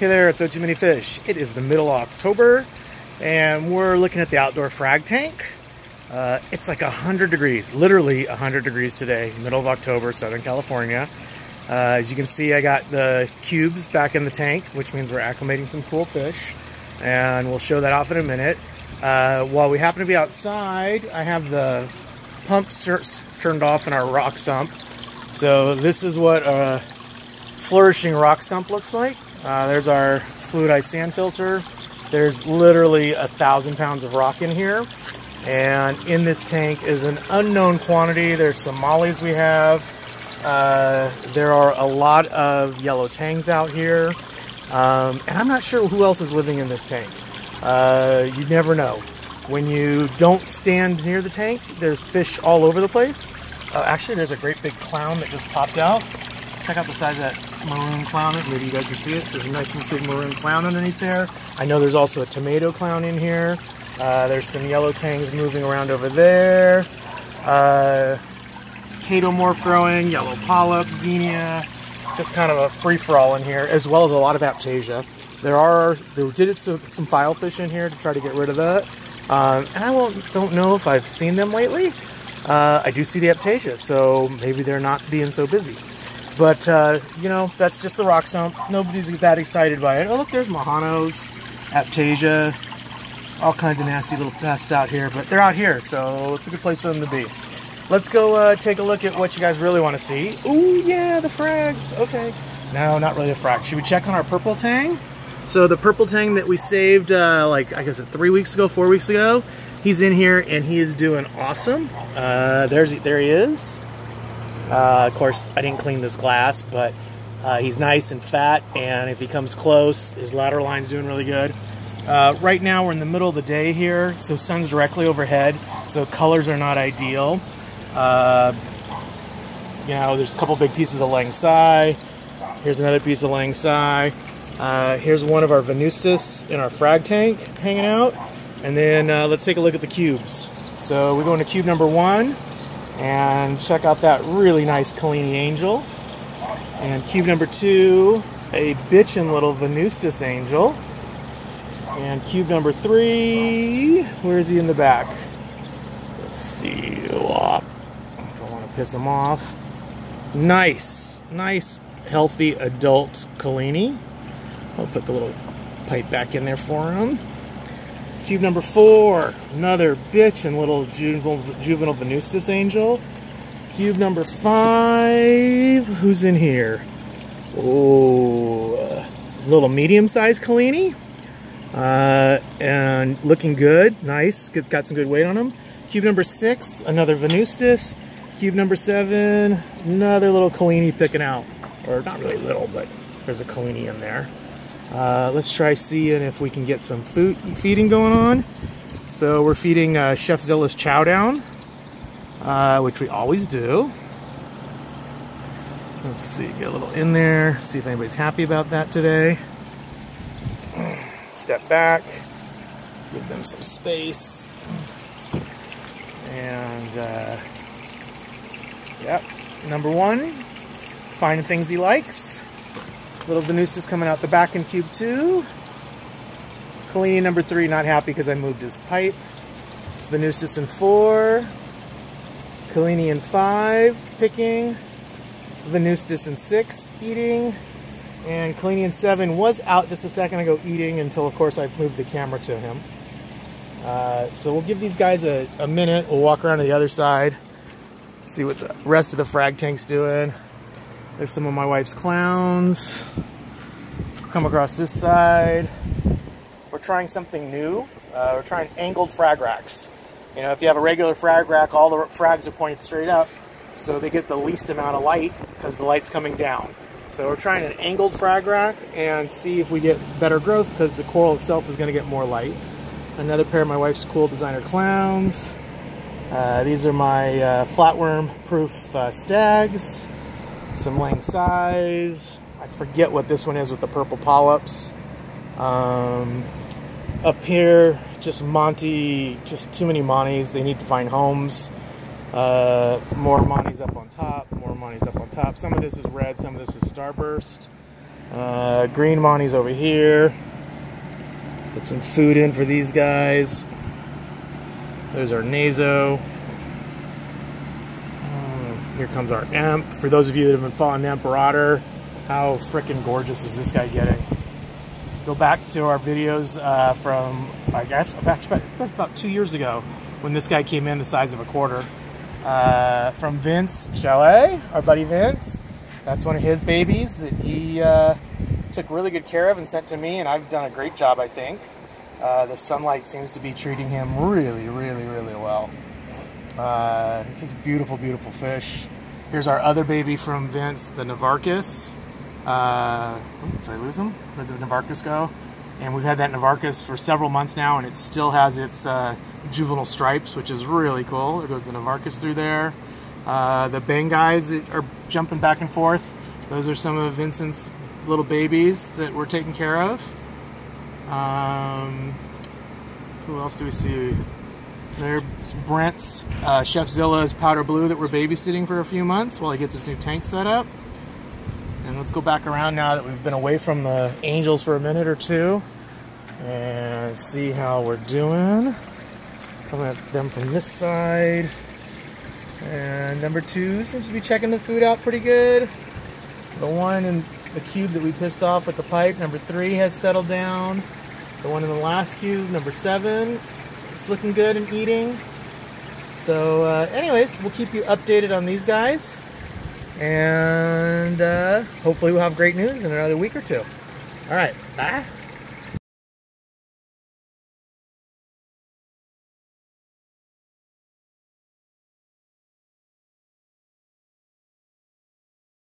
Hey there, it's o2manyfish. It is the middle of October, and we're looking at the outdoor frag tank. It's like 100 degrees, literally 100 degrees today, middle of October, Southern California. As you can see, I got the cubes back in the tank, which means we're acclimating some cool fish, and we'll show that off in a minute. While we happen to be outside, I have the pumps turned off in our rock sump. So this is what a flourishing rock sump looks like. There's our fluidized sand filter. There's literally 1,000 pounds of rock in here. And in this tank is an unknown quantity. There's some mollies we have. There are a lot of yellow tangs out here. And I'm not sure who else is living in this tank. You never know. When you don't stand near the tank, there's fish all over the place. Actually, there's a great big clown that just popped out. Check out the size of that maroon clown. Maybe you guys can see it. There's a nice big maroon clown underneath there. I know there's also a tomato clown in here. There's some yellow tangs moving around over there. Chaetomorph growing, yellow polyp, xenia. Just kind of a free-for-all in here, as well as a lot of aptasia. There did some filefish in here to try to get rid of that. And I don't know if I've seen them lately. I do see the aptasia, so maybe they're not being so busy. But, you know, that's just the rock sump. Nobody's that excited by it. Oh, look, there's Mahanos, aptasia, all kinds of nasty little pests out here. But they're out here, so it's a good place for them to be. Let's go take a look at what you guys really want to see. Ooh, yeah, the frags. Okay. No, not really a frag. Should we check on our purple tang? So the purple tang that we saved, like, I guess 3 weeks ago, 4 weeks ago, he's in here and he is doing awesome. There he is. Of course, I didn't clean this glass, but he's nice and fat, and if he comes close, his lateral line's doing really good. Right now, we're in the middle of the day here, so sun's directly overhead, so colors are not ideal. You know, there's a couple big pieces of lang sai. Here's another piece of lang sai. Here's one of our venustus in our frag tank hanging out. And then let's take a look at the cubes. So we go into cube number 1 and check out that really nice Colini angel. And cube number 2, a bitchin' little venustus angel. And cube number 3, where is he in the back? Let's see. Don't want to piss him off. Nice, healthy adult Colini. I'll put the little pipe back in there for him. Cube number 4, another bitch and little juvenile venustus angel. Cube number 5, who's in here? Oh, little medium-sized Colini. And looking good, nice. It's got some good weight on him. Cube number 6, another venustus. Cube number 7, another little Colini picking out. Or not really little, but there's a Colini in there. Let's try seeing if we can get some feeding going on. So we're feeding Chef Zilla's chow down, which we always do. Let's see, get a little in there, see if anybody's happy about that today. Step back, give them some space. And, yep, number 1, finding things he likes. Little venustus coming out the back in cube 2. Colini number 3, not happy because I moved his pipe. Venustus in 4. Colini in 5, picking. Venustus in 6, eating. And Colini in 7 was out just a second ago eating until, of course, I moved the camera to him. So we'll give these guys a minute. We'll walk around to the other side, see what the rest of the frag tank's doing. There's some of my wife's clowns. Come across this side. We're trying something new. We're trying angled frag racks. You know, if you have a regular frag rack, all the frags are pointed straight up, so they get the least amount of light because the light's coming down. So we're trying an angled frag rack and see if we get better growth because the coral itself is going to get more light. Another pair of my wife's cool designer clowns. These are my flatworm-proof stags. Some lang sais. I forget what this one is with the purple polyps. Up here, just Monty, just too many Monties. They need to find homes. More Monties up on top, more Monties up on top. Some of this is red, some of this is starburst. Green Monty's over here. Put some food in for these guys. There's our Naso. Here comes our Emp. For those of you that have been following the Emperor, how freaking gorgeous is this guy getting? Go back to our videos from, I guess, that's about 2 years ago when this guy came in the size of a quarter. From Vince Chalet, our buddy Vince. That's one of his babies that he took really good care of and sent to me, and I've done a great job, I think. The sunlight seems to be treating him really, really, really well. Just beautiful, beautiful fish. Here's our other baby from Vince, the Navarcus. Did I lose him? Where'd the Navarcus go? And we've had that Navarcus for several months now, and it still has its juvenile stripes, which is really cool. There goes the Navarcus through there. The Bengais that are jumping back and forth, those are some of Vincent's little babies that we're taking care of. Who else do we see? There's Brent's Chef Zilla's powder blue that we're babysitting for a few months while he gets his new tank set up. And let's go back around now that we've been away from the angels for a minute or two and see how we're doing. Coming at them from this side. And number 2 seems to be checking the food out pretty good. The one in the cube that we pissed off with the pipe, number 3, has settled down. The one in the last cube, number 7, is looking good and eating. So anyways, we'll keep you updated on these guys. And hopefully we'll have great news in another week or two. All right, bye.